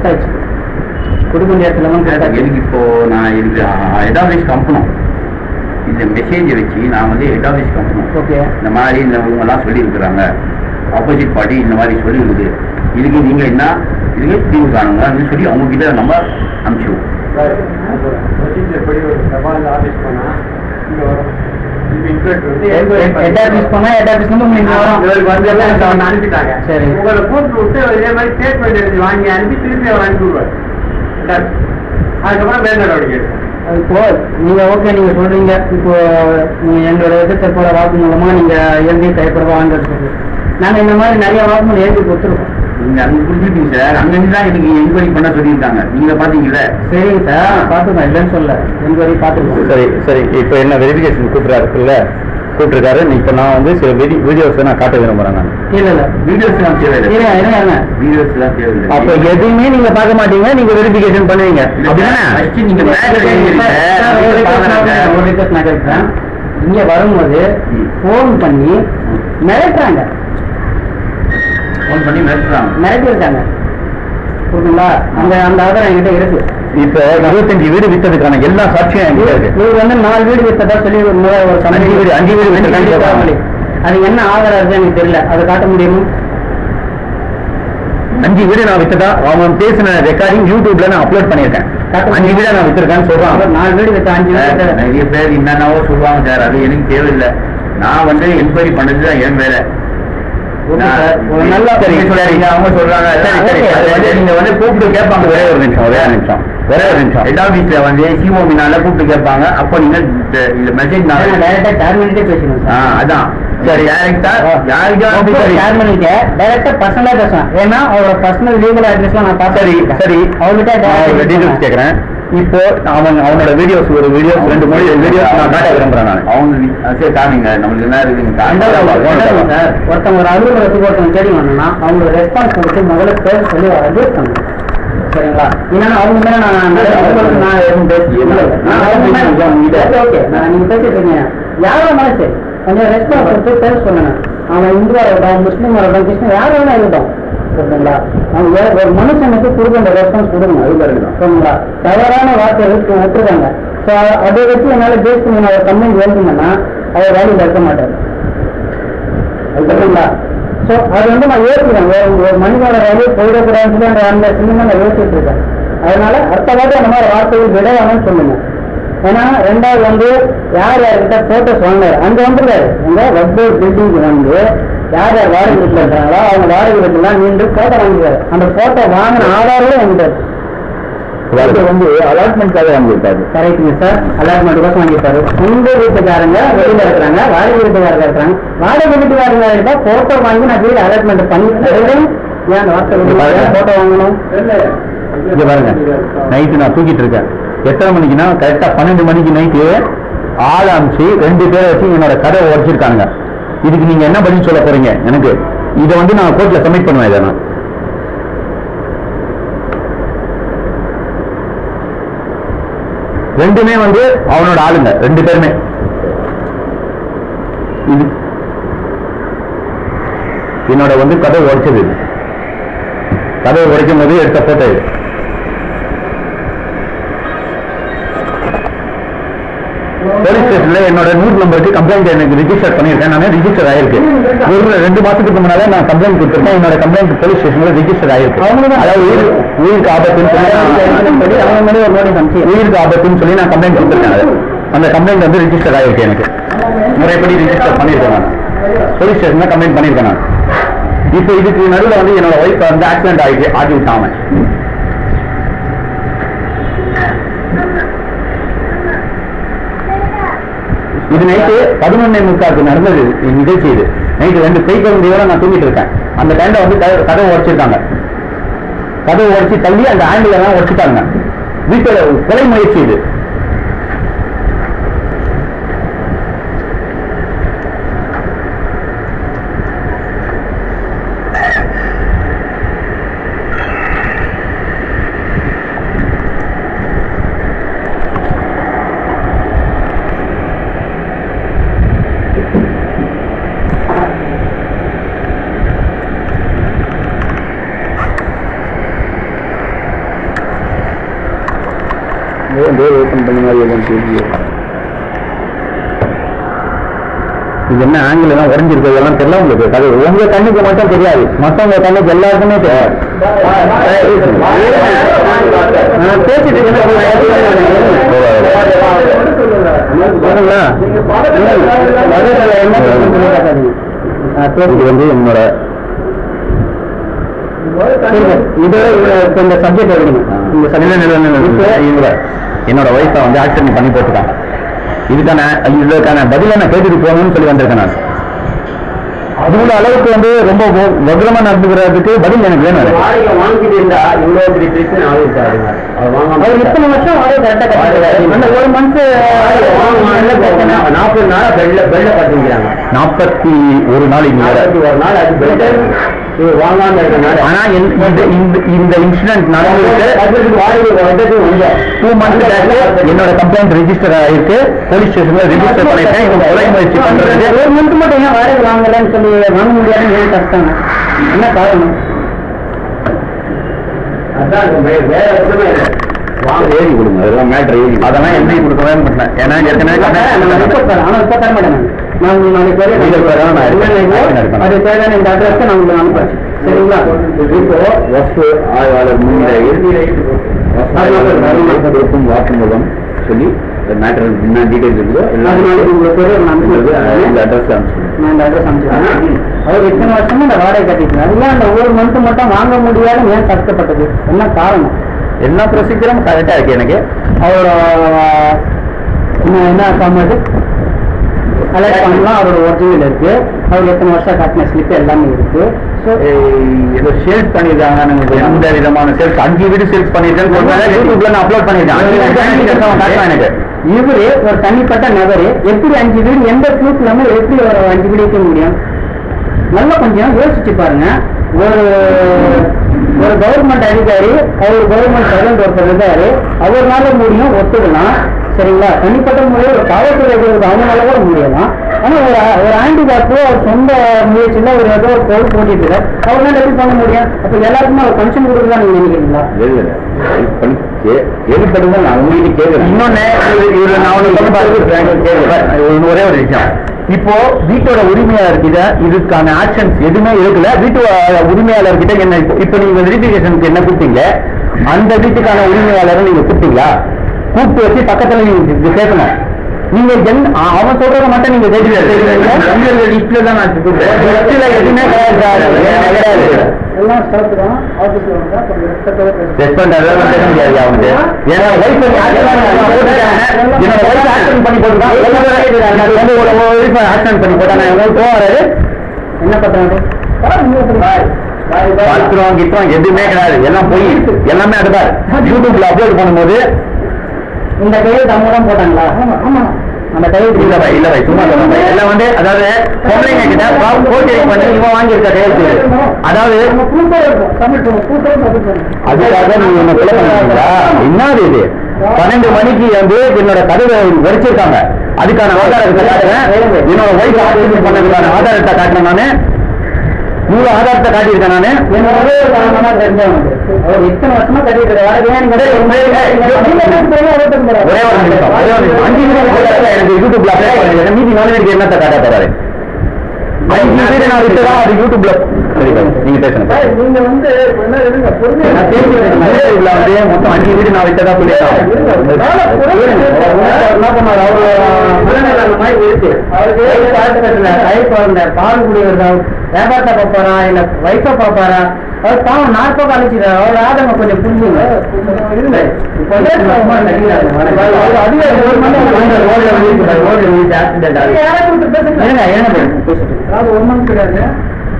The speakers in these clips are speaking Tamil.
கொடுத்தாச்சு. கொடுக்க வேண்டிய இடத்துல எனக்கு இப்போ நான் இதுக்கு ஹெட் ஆஃபீஸ் கம்பெனும் இந்த மெசேஜை வச்சு நான் வந்து ஹெட் ஆஃபீஸ் கம்பெனும் ஓகே இந்த மாதிரி இந்த இவங்கெல்லாம் சொல்லியிருக்கிறாங்க, ஆப்போசிட் பார்ட்டி இந்த மாதிரி சொல்லியிருக்குது, இதுக்கு நீங்கள் என்ன இதுக்கு தீர்வு காணுங்க அப்படின்னு சொல்லி அவங்ககிட்ட நம்ம அனுப்பிச்சிடுவோம். அனுப்பிட்டாங்க. சரி, உங்களை கூப்பிட்டு விட்டு இதே மாதிரி ஸ்டேட்மெண்ட் எழுதி வாங்கி அனுப்பி திருப்பி அவர் அனுப்பி விடுவார். அதுக்கப்புறம் மேல் நடவடிக்கை எடுக்கும். இப்போ நீங்க ஓகே நீங்க சொல்றீங்க, இப்போ நீங்க எங்களோட எதிர்த்தரப்போட வாக்கு மூலமா நீங்க எழுதி கைப்பட வாங்குறது, நாங்க இந்த மாதிரி நிறைய வாக்குமூலம் எழுதி கொடுத்துருக்கோம். நீங்க அங்க கொடுத்துருக்கீங்க சார், அங்கிருந்து தான் எனக்கு என்கொயரி பண்ண சொல்லியிருக்காங்க, நீங்க பாத்தீங்கல்ல? சரிங்க சார், பாத்துக்கோங்க, இல்லைன்னு சொல்ல என்கொயரி பாத்துக்கோங்க. சரி சரி, இப்போ என்ன வெரிஃபிகேஷன் கூப்பிட்டுருக்காருல்ல, கூப்பிட்டுருக்காரு. இப்போ நான் வந்து சில வீடியோஸ் நான் காட்ட விரும்புறேன். நான் இல்ல வீடியோஸ் தான் தேவையில்லை, வீடியோஸ் தான் தேவையில்லை. அப்ப எதுவுமே நீங்க பார்க்க மாட்டீங்க, நீங்க வெரிஃபிகேஷன் பண்ணுவீங்க அப்படின்னா இங்க வரும்போது போன் பண்ணி மிரட்டுறாங்க, மிரட்டிருக்காங்க. புரியுதுங்களா? அந்த ஆதாரம் என்கிட்ட இருக்கு. இப்ப 25 வீடு வித்ததுக்கான எல்லா சாட்சியும் என்கிட்ட இருக்கு. இவர் வந்து 4 வீடு வித்ததா சொல்லி ஒரு 5 வீடு வித்தா, அது என்ன ஆதாரம் இருக்கு எனக்கு தெரியல, அதை காட்ட முடியுமா? 5 வீடு நான் வித்ததா அவன் பேசின ரெக்கார்டிங் யூடியூப்ல நான் அப்லோட் பண்ணியிருக்கேன். 5 வீடு நான் வித்திருக்கேன்னு சொல்றான். 4 வீடு வித்த 5 வீடு நிறைய பேர் என்னென்னவோ சொல்லுவாங்க சார், அது எனக்கு தேவையில்லை. நான் வந்து என்கொயரி பண்ணதுதான் என் வேலை. அவங்க சொல்றாங்க நீங்க வந்து கூப்பிட்டு கேட்பாங்க, ஒரே ஒரு நிமிஷம் ஹெட் ஆபீஸ்ல வந்து சிஓபினால கூப்பிட்டு கேட்பாங்க. அப்போ நீங்க இந்த மெசேஜ் பேசணும். அதான் சரி, பர்சனலா பேசலாம். ஏன்னா அவரோட பர்சனல் லீகல் அட்ரஸ்லாம் நான் பார்த்தேன். சரி, அவங்ககிட்ட டீடைல்ஸ் கேட்கறேன். இப்போ அவனோட வீடியோஸ், ஒரு வீடியோஸ் 2 வீடியோஸ் நான் காட்ட விரும்புறேன். நான் அவங்க சரி காமிங்க, நம்மளுக்கு என்ன இருக்குங்க சார். ஒருத்தவங்க ஒரு அலுவலகத்துக்கு ஒருத்தவங்க தேடி வரணும்னா அவங்களோட ரெஸ்பான்ஸ் கொடுத்து முதல்ல பேர் சொல்லி அட்ஜஸ்ட் பண்ணணும். சரிங்களா? ஏன்னா அவங்க மேல நான் எதுவும் நீங்க பேசிட்டு இருக்கீங்க, யாரோ மாதிரி சரி கொஞ்சம் ரெஸ்பான்ஸ் கொடுத்து பேர் சொல்லுங்க. அவன் இந்துவா இருக்கட்டும், முஸ்லீமா இருக்கட்டும், கிறிஸ்டின் யாரும் வேணா இருக்கட்டும். சரிங்களா? அவங்க ஒரு மனுஷனுக்கு கொடுக்க அந்த ரெஸ்பான்ஸ் கொடுங்க. சரிங்களா? தவறான வார்த்தைகளுக்கு விட்டுருக்காங்க. ஸோ அதை வச்சு என்னால பேஸ் பண்ணி அவர் கம்ப்ளைண்ட் எழுதுங்கன்னா அவர் வேலையில் இருக்க மாட்டார். சரிங்களா? ஸோ அது வந்து நான் யோசிக்கிறேன், ஒரு மனிதனோட வேலையை போயிடக்கூடாதுன்னு அந்த அந்த சினிமா நான் யோசிச்சுட்டு இருக்கேன். அதனால அடுத்த வாட்டி அந்த மாதிரி வார்த்தைகள் விடையானு சொல்லுங்க. ஏன்னா 2வது வந்து யார் யார்கிட்ட போட்டோஸ் வாங்கினாரு அங்க வந்துருக்காரு. எங்க வெப்போர்ட் பில்டிங் வந்து யார் யார் வாடகை வீட்டில் இருக்கிறாங்களோ அவங்க வாடகை வீட்டுலாம் நின்று போட்டோ வாங்கிடுவாரு. அந்த போட்டோ வாங்கின ஆதாரமே வாங்கிட்டாரு. வந்து அலாட்மெண்ட்காக வாங்கிட்டாரு. கரெக்டுங்க சார், அலாட்மெண்ட் கோசம் வாங்கிட்டாரு. சொந்த வீட்டுக்காரங்க வெளியில இருக்கிறாங்க, வாடகை வீட்டுக்காரங்க இருக்கிறாங்க. வாடகை வீட்டுக்காரங்க கிட்ட போட்டோ வாங்கி நான் வீடு அலாட்மெண்ட் பண்ணி ஏன் வார்த்தை போட்டோ வாங்கணும்? இங்க பாருங்க, நைட்டு நான் தூக்கிட்டு இருக்கேன். எத்தனை மணிக்குன்னா கரெக்டா 12 மணிக்கு நைட்டு ஆள் அனுப்பிச்சு 2 பேரை வச்சு என்னோட கதவை உடைச்சிருக்காங்க. இதுக்கு நீங்க என்ன பதில் சொல்ல போறீங்க? எனக்கு இதை வந்து நான் கோர்ட்ல சப்மிட் பண்ணுவேன். இதை நான் ரெண்டுமே வந்து அவனோட ஆளுங்க, 2 பேருமே. இது என்னோட வந்து கதவை உடைச்சது, கதவை உடைக்கும் போது எடுத்த போட்டோ. போலீஸ் ஸ்டேஷன்ல என்னோட 100 நம்பருக்கு கம்ப்ளைண்ட் எனக்கு ரிஜிஸ்டர் பண்ணியிருக்கேன். நான் ரிஜிஸ்டர் ஆயிருக்கு. ஒரு 2 மாசத்துக்கு முன்னாலே நான் கம்ப்ளைண்ட் கொடுத்துருக்கேன். என்னோட கம்ப்ளைண்ட் போலீஸ் ஸ்டேஷன்ல ரிஜிஸ்டர் ஆயிருக்கு. அதாவது உயிருக்கு ஆபத்துன்னு சொல்லி நான் கம்ப்ளைண்ட் கொடுத்துருக்கேன். அந்த கம்ப்ளைண்ட் வந்து ரிஜிஸ்டர் ஆயிருக்கு. எனக்கு முறைப்படி ரிஜிஸ்டர் பண்ணியிருக்கேன். நான் போலீஸ் ஸ்டேஷன்ல கம்ப்ளைண்ட் பண்ணியிருக்கேன். நான் இப்போ இதுக்கு நடுவில் வந்து என்னோட ஒய்ஃப் வந்து ஆக்சிடென்ட் ஆகி விட்டாங்க. இது நைட்டு 11:45 நடந்தது நிகழ்ச்சி. இது நைட்டு 2 கை குழந்தையோட நான் தூங்கிட்டு இருக்கேன். அந்த டைம்ல வந்து கதவை உடைச்சிருக்காங்க. கதவை உடைச்சி தள்ளி அந்த ஆண்டில் எல்லாம் உடைச்சிட்டாங்க. வீட்டோட கொலை முயற்சி இது. ஓப்பன் பண்ண மாதிரி எல்லாம் தெரியும். இது என்ன ஆங்கிள் எல்லாம் உறைஞ்சிருக்கு எல்லாம் தெரியல உங்களுக்கு. அது உங்க கண்ணுக்கு மட்டும் தெரியாது, மற்றவங்க கண்ணுக்கு எல்லாருக்குமே தெரியாது. பேசிட்டு இது வந்து என்னோட இந்த சப்ஜெக்ட் என்னோட ஒய்ஃபை வந்து ஆக்சிடென்ட் பண்ணி போட்டுட்டாங்க. இதுக்கான பதில நான் கேட்டுட்டு போகணும்னு சொல்லி வந்திருக்கேன். நான் அதுல அளவுக்கு வந்து ரொம்ப வக்ரமா நடந்துக்கிறதுக்கு பதில் எனக்கு வேணும். வாங்கிட்டு இருந்தா இவ்வளவு பிரச்சனை ஆகிருக்காரு. எத்தனை வருஷம் அந்த ஒரு மந்த் 40 நாளா பெல்ல பட்டிருக்கிறாங்க. 41 நாள் வாங்காம இருக்கனால. ஆனா இந்த இன்சிடென்ட் நடந்துருக்கு 2 months என்னோட கம்ப்ளைண்ட் ரெஜிஸ்டர் ஆயிருக்கு, போலீஸ் ஸ்டேஷன்ல ரெஜிஸ்டர் பண்ணிருக்கேன். இவங்க கொலை முயற்சி பண்றது 1 month மட்டும் ஏன் வாடகை வாங்கலன்னு சொல்லி வாங்க முடியாதுன்னு ஏன் கஷ்டம், என்ன காரணம்? அதான் வேற எதுவுமே இல்லை. வாங்க எழுதி கொடுங்க, அதெல்லாம் மேட்ரு எழுதி. அதெல்லாம் எழுதி கொடுக்கவே மாட்டேன். ஏன்னா ஏற்கனவே ஆனால் இப்போ தர மாட்டேன். நான் நாளைக்கு அது தேவையான இந்த அட்ரஸ்க்கு நான் உங்களுக்கு அனுப்புறேன். சரிங்களா? இப்போ வஸ்து ஆய்வாளர் முன்னிலையில் வாக்குமூலம் சொல்லி மேட்டர் என்ன டீடைல்ஸ் இருக்கோ உங்களுக்கு இந்த அட்ரஸ் நான் இந்த அட்ரஸ் அனுப்பிச்சிடுறேன். அவர் இத்தனை வருஷமா இந்த வாடகை கட்டிட்டு அது ஏன் அந்த 1 month மட்டும் வாங்க முடியாத ஏன் கஷ்டப்பட்டது, என்ன காரணம்? எல்லா ப்ரொசீஜரும் கரெக்டா இருக்கு. எனக்கு அவரோட என்ன காமெடி அலர்ட் பண்ணலாம், அவரோட ஒரிஜினல் இருக்கு, அவர் எத்தனை வருஷம் கட்டின ஸ்லிப் எல்லாமே இருக்கு. ஏதோ சேல்ஸ் பண்ணிருக்காங்க, எந்த விதமான சேல்ஸ் 5 வீடு சேல்ஸ் பண்ணிருக்கேன் யூடியூப்ல நான் அப்லோட் பண்ணிருக்கேன். எனக்கு இவரு ஒரு தனிப்பட்ட நபரு எப்படி 5 வீடு எந்த ப்ரூஃப் இல்லாம எப்படி ஒரு 5 வீடு வைக்க முடியும்? நல்லா கொஞ்சம் யோசிச்சு பாருங்க. ஒரு கவர்மெண்ட் அதிகாரி, அவர் கவர்மெண்ட் சர்வெண்ட் ஒருத்தர் இருக்காரு, அவர்னால முடியும் ஒத்துக்கலாம். சரிங்களா? தனிப்பட்ட முறையில் ஒரு காவல்துறை அவங்களால கூட முடியலாம். ஆனா ஒரு ஆண்டிகாப்பு அவர் சொந்த முயற்சியில் ஒரு ஏதோ ஒரு பொருள் போட்டிட்டு இருக்காரு, அவர்னால எப்படி பண்ண முடியும்? அப்ப எல்லாருக்குமே ஒரு பங்கன் கொடுக்குறதா நீங்க நினைக்கிறீங்களா? ஒரே ஒரு விஷயம், இப்போ வீட்டோட உரிமையாளர்கிட்ட இதுக்கான ஆக்ஷன்ஸ் எதுவுமே இருக்குல்ல. வீட்டு உரிமையாளர்கிட்ட என்ன இப்ப நீங்க வெரிஃபிகேஷனுக்கு என்ன கூப்பிட்டீங்க, அந்த வீட்டுக்கான உரிமையாளரை நீங்க கூப்பிட்டீங்களா? கூப்பிட்டு வச்சு பக்கத்துல நீங்க கேட்கணும். நீங்க அவன் சொல்றத மட்டும் நீங்க லிஸ்ட்ல தான் நான் எதுவுமே என்ன பண்றாங்க எதுவுமே கிடையாது. எல்லாம் போய் எல்லாமே அதுதான் யூடியூப்ல அப்லோட் பண்ணும்போது இந்த கையில் தமிழ் போட்டாங்களா? அந்த கையில் இல்ல சும்மா எல்லாம் வந்து அதாவது பொம்பளைங்க கிட்ட போட்டி பண்ணி இவன் வாங்கியிருக்க கையெழுத்து. அதாவது அதுக்காக நீங்க என்ன கொலை பண்ணுறீங்களா? என்னது இது? 12 மணிக்கு வந்து என்னோட கதவை வரிச்சிருக்காங்க, அதுக்கான ஆதாரத்தை காட்டுறேன். என்னோட ஒய்ஃப் ஆக்சிடென்ட் பண்ணதுக்கான ஆதாரத்தை காட்டினேன் நானு, 3 ஆதாரத்தை காட்டியிருக்கேன் நானு. ஒரே ஒரு காரணமா தெரிஞ்சவங்க அவர் இத்தனை வருஷமா கட்டிட்டு இருக்காரு. எனக்கு யூடியூப்ல அப்ளை பண்ணிருக்கேன். மீதி 4 பேருக்கு என்னத்தை காட்ட போறாரு? 5 வீடு நான் விட்டுதான் அது யூடியூப்ல. நீங்க பேசுங்க. நீங்க வந்து மொத்தம் 5 வீடு நான் விட்டதா சொல்லியிருக்கேன். பால் குடிக்கிறதா, வியாபாரத்தை பார்ப்பாரா இல்ல வயசை பார்ப்பாரா? அவர் பாவம் 40 அழைச்சிடாரு. அவர் ஆதங்க கொஞ்சம் புரிஞ்சுங்க.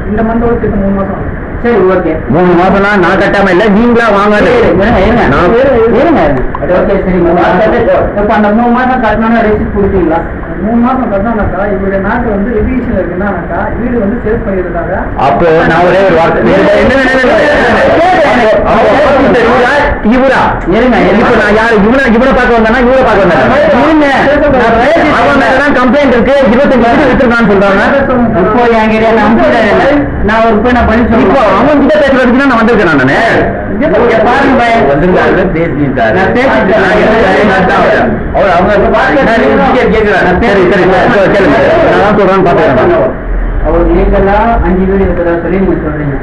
இந்த மந்தோட 3 மாசம். சரி, ஓகே. 3 மாசம்னா நான் கட்டாம இல்ல, நீங்களா வாங்காது. இப்ப அந்த 3 மாசம் கட்டணும் ரெசிப்ட் கொடுத்தீங்களா? 3 மாசம் கட்டினாக்கா இவருடைய நாட்டு வந்து எஜுகேஷன் இருக்குன்னாக்கா வீடு வந்து சேல்ஸ் பண்ணிருக்காங்க. அப்போ நான் ஒரே ஒரு வார்த்தை இவரா இருங்க, இப்ப நான் யாரு இவனை பார்க்க வந்தேன்னா இவரை பார்க்க வந்தேன். கம்ப்ளைண்ட் இருக்கு 25 வீடு வித்துருக்கான்னு சொல்றாங்க. இப்போ என் ஏரியா நான் ஒரு போய் நான் பண்ணி சொல்லி இப்போ அவன் கிட்ட பேசுறதுக்கு நான் வந்திருக்கேன் நானு. பாருங்க அவர் லீகலா 5 வீடு இருக்கிறதா சொல்லி நீங்க சொல்றீங்க.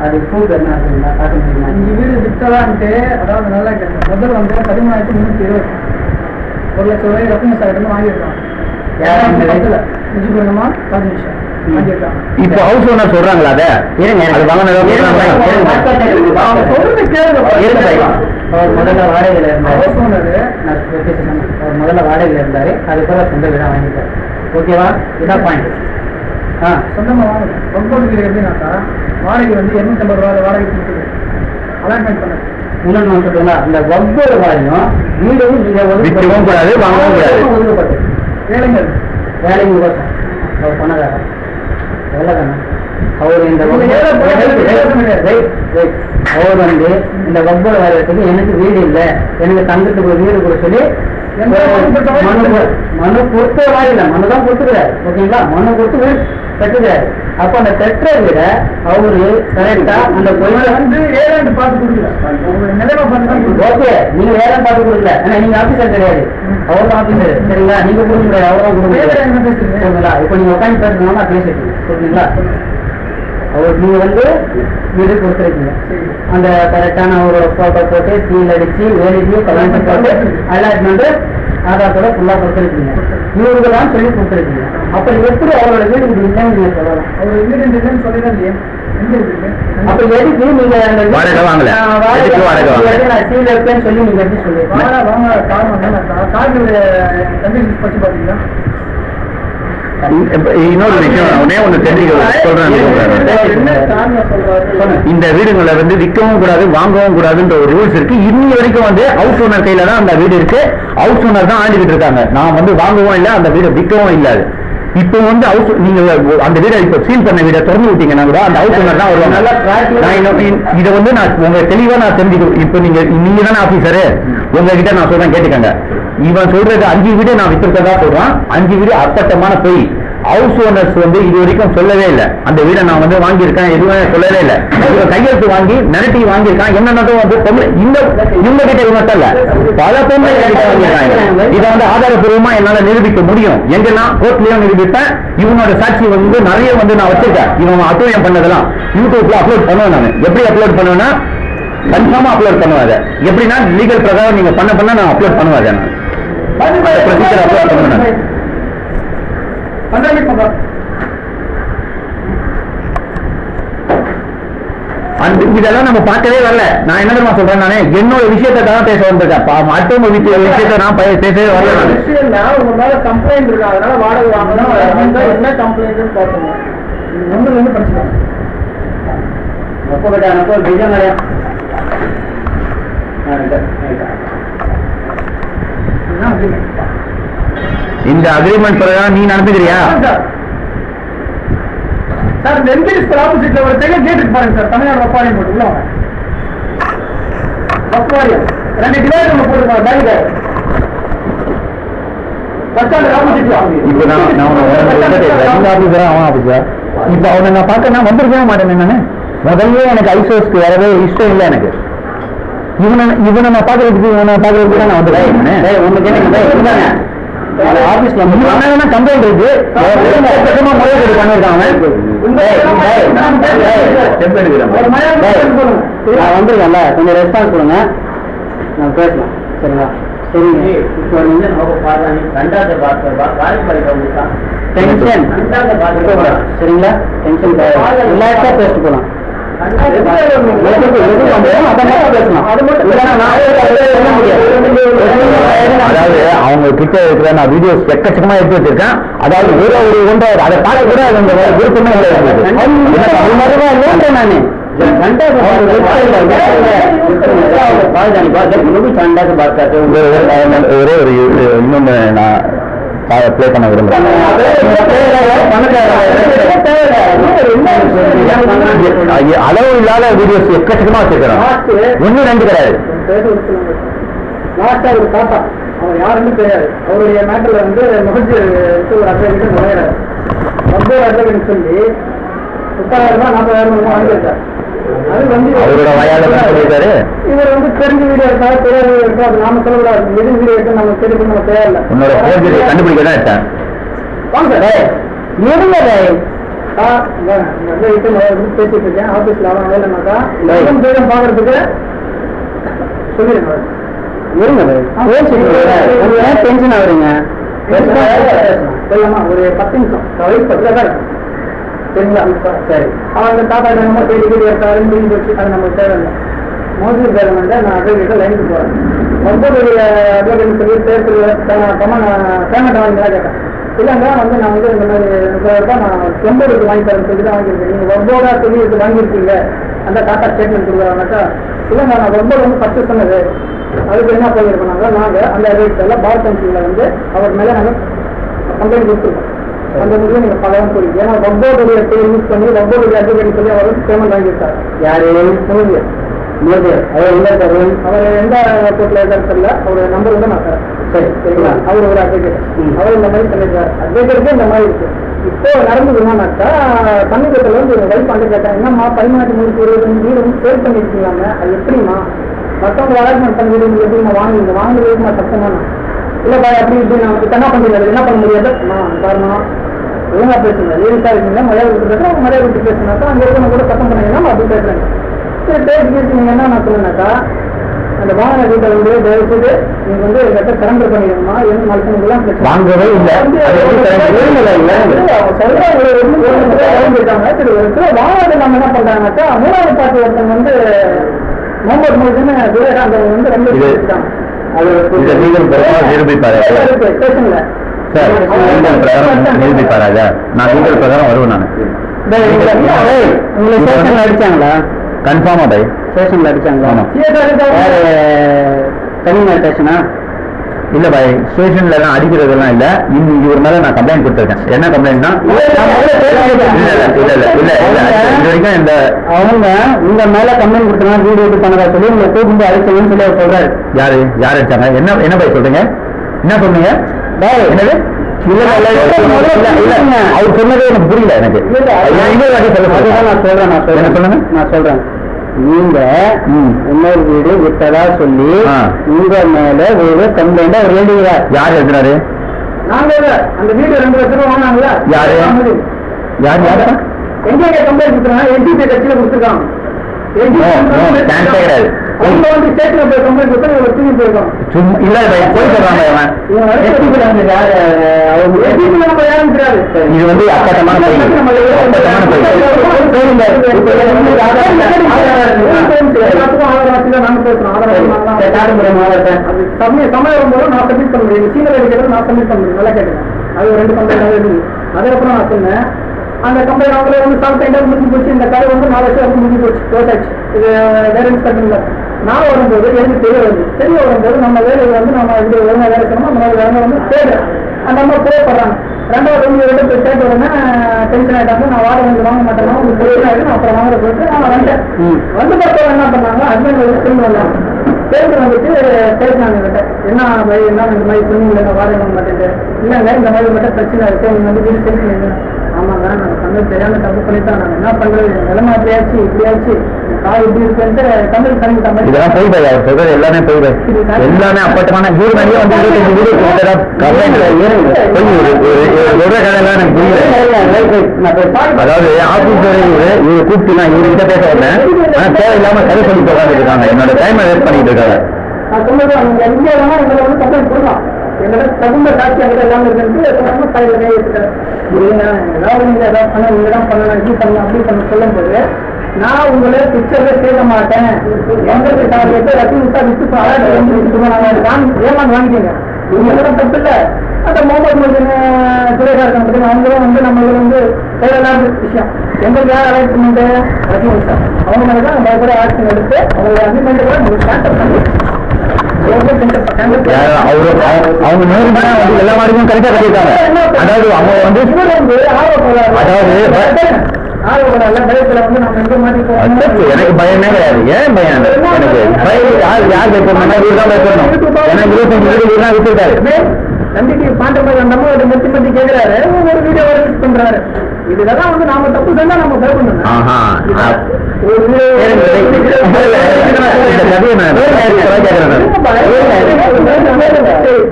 அது ப்ரூஃப் என்ன இருக்குங்களா? காட்ட முடியுமா? 5 வீடு வித்தலான்ட்டு, அதாவது நல்லா கேட்க முதல்ல வந்து 13,320 1 லட்சம் ரூபாய் ரத்ன சாகிட்டு வாங்கியிருக்கான். நிஜபுரமா 10 நிமிஷம் வாங்கியிருக்காங்க. இப்போ ஹவுஸ் ஓனர் சொல்றாங்களா? அதை இருங்க, அது வாங்கினதா சொல்றது கேளுங்க. அவர் முதல்ல வாடகையில இருந்தாரு. ஹவுஸ் ஓனரு அவர் முதல்ல வாடகையில இருந்தாரு, அதுக்கப்புறம் சொந்த வீடா வாங்கிட்டார். ஓகேவா? இதான் பாயிண்ட். சொந்தமா வாங்க. ரொம்ப வீடு எப்படின்னாக்கா வாடகை வந்து 250 ரூபாய் வாடகை கொடுக்குது. அலாட்மெண்ட் பண்ண இன்னொன்று நான் சொல்றேன்னா, இந்த ஒவ்வொரு வாரியும் வீடும் நீங்க விற்கவும் கூடாது, வாங்கவும் கூடாது. ஒதுக்கப்பட்டு வேலைங்கள் வேலைக்கு கோசம் அவர் பண்ணதாரா வேலை தானே அவர் இந்த அவர் வந்து இந்த ஒவ்வொரு வாரியத்துக்கு எனக்கு வீடு இல்லை, எனக்கு தங்கத்துக்கு வீடு கூட சொல்லி மனு கொடுத்த வாரியில மனு தான் கொடுத்துக்கிறாரு. ஓகேங்களா? மனு கொடுத்து வீடு கட்டுக்கிறாரு. அப்ப அந்த கட்டுற விட அவரு கரெக்டா அந்த கோயில வந்து ஏழாண்டு பார்த்து கொடுக்கல. நிலைமை பார்த்து ஓகே, நீங்க வேற பார்த்து கொடுக்கல. ஆனா நீங்க ஆபீசர் கிடையாது, அவர் தான் ஆபீசர். சரிங்களா? நீங்க கொடுக்க முடியாது, அவர்தான் கொடுக்க முடியாது. சரிங்களா? இப்ப நீங்க உட்காந்து பேசுறதுனால பேசிட்டு சரிங்களா? அவர் நீங்க வந்து வீடு கொடுத்துருக்கீங்க, அந்த கரெக்டான அவரோட போட்டோ போட்டு சீல் அடிச்சு எழுதி கல்யாணம் போட்டு அலாட்மெண்ட் ஆதாரத்தோட ஃபுல்லா கொடுத்துருக்கீங்க. இவருதான் சொல்லி கொடுத்துருக்கீங்க. அப்ப எப்படி அவரோட வீடு இது இல்லைன்னு நீங்க சொல்லலாம்? அவர் வீடு இல்லைன்னு சொல்லிதான் இல்லையா? அப்ப எதுக்கு நீங்க அந்த வாடகை வாங்கல? நான் சீல் இருப்பேன்னு சொல்லி நீங்க எப்படி சொல்லுவீங்க? வாங்க காரணம் என்னக்கா கார்டுடைய கண்டிஷன்ஸ் பற்றி பார்த்தீங்கன்னா இன்னொரு விஷயம் ஒன்னே ஒண்ணு தெரிஞ்சுக்க சொல்றேன். இந்த வீடுகளை வந்து விற்கவும் கூடாது, வாங்கவும் கூடாதுன்ற ஒரு ரூல்ஸ் இருக்கு. இன்னி வரைக்கும் வந்து ஹவுஸ் ஓனர் கையில தான் அந்த வீடு இருக்கு. ஹவுஸ் ஓனர் தான் ஆண்டுகிட்டு இருக்காங்க. நான் வந்து வாங்கவும் இல்லை, அந்த வீடை விற்கவும் இல்லை. இப்போ வந்து ஹவுஸ் நீங்க அந்த வீடை இப்ப சீல் பண்ண வீடை திறந்து விட்டீங்கன்னா கூட அந்த ஹவுஸ் ஓனர் தான் வருவாங்க. இதை வந்து நான் உங்க தெளிவா நான் தெரிஞ்சுக்கணும். இப்போ நீங்க தானே ஆபீசரு, உங்ககிட்ட நான் சொல்றேன் கேட்டுக்கங்க. இவன் சொல்றது 5 வீடு நான் வித்திருக்கதா சொல்றான். 5 வீடு அப்பட்டமான போய். ஹவுஸ் ஓனர்ஸ் வந்து இது வரைக்கும் சொல்லவே இல்லை அந்த வீடை நான் வந்து வாங்கியிருக்கேன், எதுவுமே சொல்லவே இல்லை. இவன் கையெழுத்து வாங்கி மிரட்டி வாங்கியிருக்கான். என்னன்னதும் வந்து பொம்பளை இவங்க கிட்ட இவங்க இல்ல பல பொம்பளை கிட்ட வாங்கியிருக்காங்க. இதை வந்து ஆதாரப்பூர்வமா என்னால நிரூபிக்க முடியும். எங்கன்னா கோர்ட்லயும் நிரூபிப்பேன். இவனோட சாட்சி வந்து நிறைய வந்து நான் வச்சிருக்கேன். இவன் அட்டூழியம் பண்ணதெல்லாம் யூடியூப்ல அப்லோட் பண்ணுவேன். நான் எப்படி அப்லோட் பண்ணுவேன்னா கன்ஃபார்மா அப்லோட் பண்ணுவேன். அதை எப்படின்னா லீகல் பிரகாரம் நீங்க பண்ண நான் அப்லோட் பண்ணுவேன். நான் ப்ரொசீஜர் அப்லோட் பண்ணுவேன். இதெல்லாம் நம்ம பார்க்கவே வரல. நான் என்ன தெரியுமா சொல்றேன், நானே என்னோட விஷயத்தை தான் பேச வந்திருக்கேன். அடுத்தவங்க விஷயத்தை நான் பேசவே வரல. உங்க மேல கம்ப்ளைண்ட் இருக்கு, அதனால வாடகை வாங்கணும். என்ன கம்ப்ளைண்ட் பாருங்க, ஒண்ணு வந்து பிரச்சனை இந்த அக்ரிமெண்ட் பிரகாரம் நீ நடந்துக்கிறியா? சார் எம்பி ஸ்கூல் ஆப்போசிட்ல ஒரு பெரிய கேட் இருக்கு பாருங்க சார், தமிழ்நாடு வப்பாரியம் போட்டு உள்ள வாங்க. வப்பாரியம் 2 டிவைடர் ஒன்று போட்டுருக்காங்க பேங்க் பஸ் ஸ்டாண்ட் ஆப்போசிட்ல. இப்போ நான் அவன் ஆபீஸர் இப்போ அவனை நான் பார்க்க நான் வந்திருக்கவே மாட்டேன். நானு முதல்ல எனக்கு ஐசோஸ்க்கு வரவே இஷ்டம் இல்லை. எனக்கு இவனை நான் பாக்குறதுக்கு நான் வந்துருக்கேன். ஆபீஸ்ல கம்ப்ளைண்ட் இருக்கு, முறைகேடு பண்ணிருக்காங்க. நான் வந்துருக்கேன்ல, கொஞ்சம் ரெஸ்பான்ஸ் கொடுங்க, நான் பேசலாம். சரிங்களா? சரிங்க. இப்போ வந்து ரெண்டாவது டென்ஷன் சரிங்களா? டென்ஷன் ரிலாக்ஸா பேசிட்டு போலாம். அதாவது அவங்க கிட்ட இருக்கிற நான் வீடியோஸ் எக்கச்சக்கமா எடுத்து வச்சிருக்கேன். அதாவது ஒரு அதை பார்க்க கூட விருப்பமே நானு ஒரே ஒரு இன்னொன்னு நான் ப்ளே பண்ண விரும்புறேன். அளவு இல்லாத வீடியோஸ் எக்கச்சக்கமா வச்சிருக்கிறோம். 1 2 கிடையாது. லாஸ்டா ஒரு தாத்தா அவர் யாருன்னு தெரியாது. அவருடைய மேட்டர்ல வந்து முகஜி ஒரு அட்வொகேட் நுழையிறாரு. ரொம்ப அட்வொகேட் சொல்லி 30,000 40,000 வாங்கியிருக்காரு. அது வந்து அவரோட வயால சொல்லியிருக்காரு. இவர் வந்து தெரிஞ்ச வீடியோ இருக்கா தெரியாத வீடியோ இருக்கா அது நாம சொல்லக்கூடாது. எது வீடியோ இருக்கு நம்ம தெரிஞ்சு நம்ம தேவையில்ல. உன்னோட கண்டுபிடிக்க தான் எடுத்தேன். வாங்க சார் இருங்க பேசிட்டு இருக்கேன் ஆபீஸ்ல அவன் வேலைனாக்கா பேரும் பாக்குறதுக்கு சொல்லிருங்க. இருங்க டென்ஷன் ஆகுறீங்க. சொல்லலாமா ஒரு 10 நிமிஷம் 10 தான் சரிங்களா? சரி அவங்க தாத்தா நம்ம தேடி தேடி இருக்காரு மீன் போச்சு அது நமக்கு தேவையில்லை. மோஸ்ட்லி பேர் வந்து நான் அட்வொகேட்டை லைனுக்கு போறேன். ரொம்ப பெரிய அட்வொகேட் சொல்லி பேமெண்ட் வாங்கிங்களா கேட்டேன். இல்லைங்க வந்து நான் வந்து இந்த மாதிரி 30,000 நான் செம்பருக்கு வாங்கி தரேன் சொல்லி தான் வாங்கியிருக்கேன். நீங்கள் ரொம்பதா சொல்லி இது வாங்கியிருக்கீங்க அந்த டாட்டா ஸ்டேட்மெண்ட் கொடுக்குறாங்கனாக்கா இல்லைங்க நான் ரொம்ப வந்து ஃபஸ்ட்டு சொன்னது அதுக்கு என்ன பண்ணியிருக்கோம்னாங்க நாங்கள் அந்த அட்வொகேட்டில் பார் கவுன்சிலில் வந்து அவர் மேலே நாங்கள் கம்ப்ளைண்ட் கொடுத்துருக்கோம். அந்த முடிவை நீங்கள் பலவும் புரியுது. ஏன்னா ரொம்போடைய பேர் யூஸ் பண்ணி ரொம்போடைய அட்வொகேட் சொல்லி அவர் பேமெண்ட் வாங்கியிருக்காரு. யாரு அவர் எந்த கோர்ட்ல இருக்காரு தெரியல. அவரோட நம்பர் வந்து நான் தரேன். சரி சரிங்களா? அவர் ஒரு அட்வொகேட். அவர் இந்த மாதிரி பண்ணிருக்காரு. அட்வொகேட்டுக்கு இந்த மாதிரி இருக்கு. இப்போ நடந்தது என்னன்னாக்கா சமீபத்தில் வந்து ஒரு வைஃப் வந்து கேட்டேன் என்னம்மா 17,320 வீடு வந்து சேல் பண்ணிருக்கீங்களாங்க அது எப்படிமா மற்றவங்க அலாட்மெண்ட் பண்ண வீடு உங்களுக்கு எப்படிமா வாங்குவீங்க வாங்குறதுக்கு நான் தப்புமாண்ணா இல்லைப்பா அப்படி இப்படி நான் என்ன பண்ணுறது என்ன பண்ண முடியாது காரணம் ஒழுங்கா பேசுங்க லேடிஸாக இருக்கீங்க மரியாதை விட்டு பேசுகிறேன் அவங்க மரியாதை விட்டு பேசுனாக்கா அங்கே இருக்கணும் கூட சட்டம் பண்ணீங்கன்னா அப்படி பேசுறேன். சரி பேசி பேசுனீங்க என்ன நான் சொல்லுனாக்கா அந்த வாகன வீட்டை வந்து தயவுசெய்து நீங்க வந்து எங்கிட்ட சரண்டர் பண்ணிடுமா என்ன மனுஷனுக்குலாம் வாங்கவே இல்லை. வாகனத்தை நம்ம என்ன பண்றாங்கன்னாக்கா 3வது பார்ட்டி ஒருத்தவங்க வந்து முகமது மோதின்னு அந்த வந்து ரொம்ப ஸ்டேஷன்ல நிரூபிப்பாரா? நான் லீகல் பிரகாரம் வருவேன். உங்களை ஸ்டேஷன்ல அடிச்சாங்களா? கன்ஃபார்மா பை ஸ்டேஷன்ல அடிச்சாங்களா? தனியார் ஸ்டேஷனா? இல்ல பாய் ஸ்டேஷன்ல எல்லாம் அடிக்கிறதெல்லாம் இல்ல. இவர் மேல நான் கம்ப்ளைண்ட் கொடுத்திருக்கேன். என்ன கம்ப்ளைண்ட்னா இது வரைக்கும் இந்த அவங்க உங்க மேல கம்ப்ளைண்ட் கொடுத்தா வீடியோ எடுத்து பண்ணதா சொல்லி உங்களை கூப்பிட்டு அடிச்சவன்னு சொல்லி அவர் சொல்றாரு. யார் அடிச்சாங்க? என்ன பாய் சொல்றீங்க? என்ன சொன்னீங்க? என்னது? அவர் சொன்னதே எனக்கு புரியல. எனக்கு நான் சொல்றேன் நீங்க இன்னொரு வீடு விட்டதா சொல்லி உங்க மேல ஒரு கம்ப்ளைண்ட் அவர் எழுதுகிறார். யார் எழுதுறாரு? நாங்க அந்த வீடு 2 லட்சம் ரூபாய் வாங்கினாங்களா? யாரு யாரு எங்க கம்ப்ளைண்ட் கொடுத்துருக்காங்க? என்டிபி கட்சியில கொடுத்துருக்காங்க. அவங்க வந்து ஸ்டேஷன்ல போய் கம்ப்ளைண்ட் கொடுத்தா இவங்க தூக்கி போயிருக்கோம். இல்ல போய் சொல்றாங்க. நம்ம யாரும் தெரியாது. இது வந்து அப்பட்டமான சமயம் வரும்போது நான் சப்மிட் பண்ண முடியும். சீனியர் அடிக்கிறது நான் சப்மிட் பண்ண முடியும். நல்லா கேட்குறேன். அது 2 கம்ப்ளைண்ட் இருக்கு. அதுக்கப்புறம் நான் சொன்னேன் அந்த கம்பெனி அவங்களே வந்து சாப்பிட்டு முடிஞ்சு போச்சு. இந்த கடை வந்து 4 வருஷம் முடிஞ்சு போச்சு. க்ளோஸ் இது வேற கம்பெனில நான் வரும்போது எனக்கு தெரிய வரும்போது நம்ம வேலையை வந்து நம்ம இது ஒழுங்காக வேலை செய்யணும். அந்த மாதிரி வேலை வந்து தேவை அந்த அம்மா தேவைப்படுறாங்க. 2வது வந்து இவர்கிட்ட போய் கேட்ட உடனே டென்ஷன் ஆகிட்டாங்க. நான் வாடகை வந்து வாங்க மாட்டேன்னா உங்களுக்கு பிரச்சனை ஆகிடும். நான் அப்புறம் வாங்குற சொல்லிட்டு நான் வந்துட்டேன். வந்து பார்த்தவங்க என்ன பண்ணாங்க ஹஸ்பண்ட் வந்து சேர்ந்து வந்தாங்க. சேர்ந்து வந்துட்டு பேசினாங்க கிட்ட என்ன என்ன இந்த மாதிரி சொன்னீங்க வாடகை வாங்க மாட்டேன். இல்லைங்க இந்த மாதிரி மட்டும் பிரச்சனை இருக்கு. நீங்க வந்து வீடு சேர்த்து ஆமாங்க நாங்கள் தமிழ் தெரியாம தப்பு பண்ணித்தான் நாங்கள் என்ன பண்றது நிலைமை அப்படியாச்சு இப்படியாச்சு கால் இப்படி இருக்குன்ட்டு தமிழ் கணிக்கிட்ட இதெல்லாம் போய் பாய் அவர் சொல்றது எல்லாமே போய் எல்லாமே அப்பட்டமான வீடு நிறைய வந்து 25 வீடு எனக்கு புரியல. அதாவது ஆபீசர் இவரு கூப்பிட்டு நான் இவர்கிட்ட பேச வரேன். ஆனா தேவையில்லாம கதை சொல்லி போகாது இருக்காங்க. என்னோட டைமை வேஸ்ட் பண்ணிட்டு இருக்காங்க. நான் சொன்னது அவங்க இந்தியாவில எங்களை வந்து கம்ப்ளைண்ட் கொடுக்கலாம். எங்களோட தகுந்த சாட்சி அங்கே எல்லாமே இருக்கு. கையில் கை வச்சுட்டாரு. ஏதாவது நீங்க ஏதாவது பண்ண நீங்க தான் பண்ணலாம் இப்படி பண்ணலாம் அப்படி பண்ண சொல்லும் போது நான் உங்களை பிக்சர்ல சேர்க்க மாட்டேன். எங்களுக்கு டார்கெட் ரத்தி விட்டா விட்டு அலாட்டு ஏமாந்து வாங்கிட்டீங்க. நீங்க தப்பு இல்லை. அந்த முகமது மோதின் துறையாக இருக்காங்க அவங்களும் வந்து நம்மளுக்கு வந்து தேவையில்லாத விஷயம். எங்களுக்கு யார் அலாட் பண்ணிட்டு ரத்தி விட்டா அவங்க மேலே தான் பயப்பட ஆக்ஷன் எடுத்து அவங்களை அக்ரிமெண்ட் கூட உங்களுக்கு கான்டாக்ட் பண்ணி அவங்க நேர்மையா வந்து எல்லா மாடுக்கும் கரெக்டா கட்டியிருக்காங்க. அதாவது அவங்க வந்து எனக்கு பயமே கிடையாது. ஏன் பயம்? எனக்கு பயம் யார் பயப்படணும்? இவர் தான் பயப்படணும். ஏன்னா 25 வீடு இவர் தான் விட்டுருக்காரு. நம்பிக்கை பாண்டவர் அந்த அம்மா மெத்தி மெத்தி கேட்கிறாரு, ஒரு வீடியோ ரிலீஸ் பண்றாரு. இதுலதான் வந்து நாம தப்பு செஞ்சா நம்ம பயப்படணும்.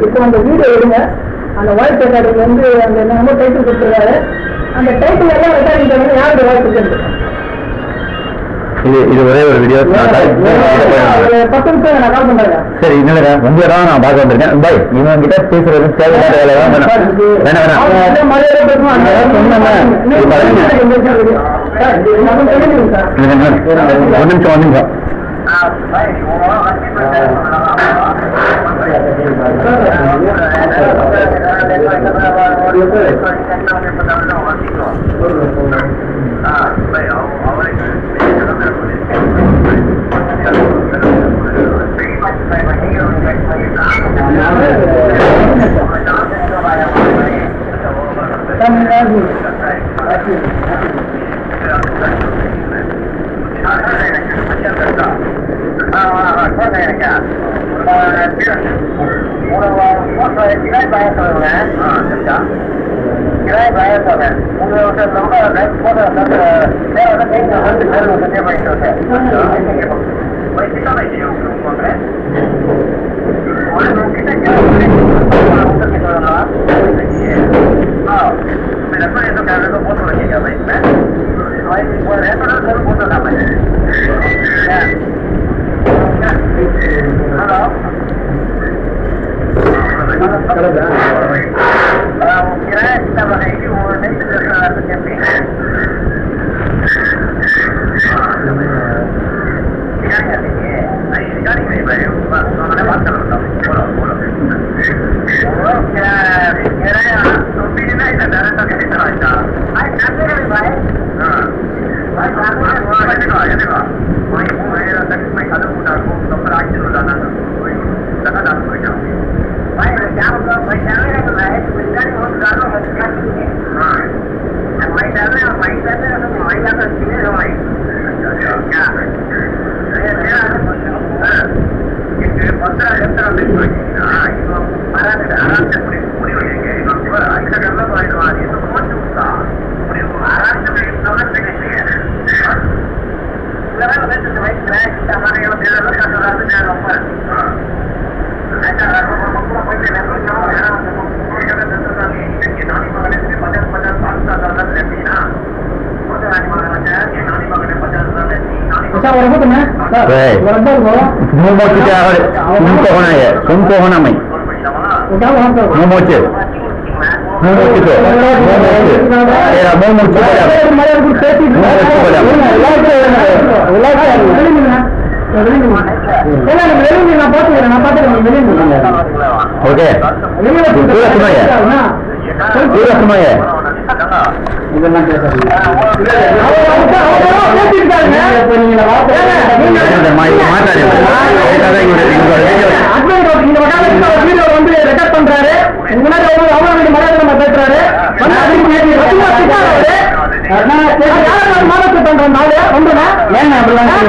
இப்போ அந்த வீடியோ எடுங்க, அந்த வாய்ஸ் ரெக்கார்டிங் வந்து அந்த என்ன டைட்டில் கொடுத்துருக்காரு, அந்த டைட்டில் எல்லாம் ரெக்கார்டிங் பண்ணி யாருக்கு வாய்ஸ் கொடுத்துருக்கு? இது ஒரே ஒரு வீடியோ. 10 நிமிஷம் நான் கால் பண்றேன். சரி, இல்லடா ரொம்ப இடம் நான் பார்க்க வந்திருக்கேன். பாய், இவன் கிட்ட பேசுறது தேவையான வேலை தான். வேணாம் ஒரு நிமிஷம்.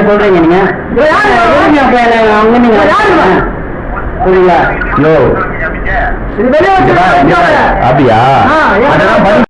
சொல்றீங்க நீங்க அப்படியா?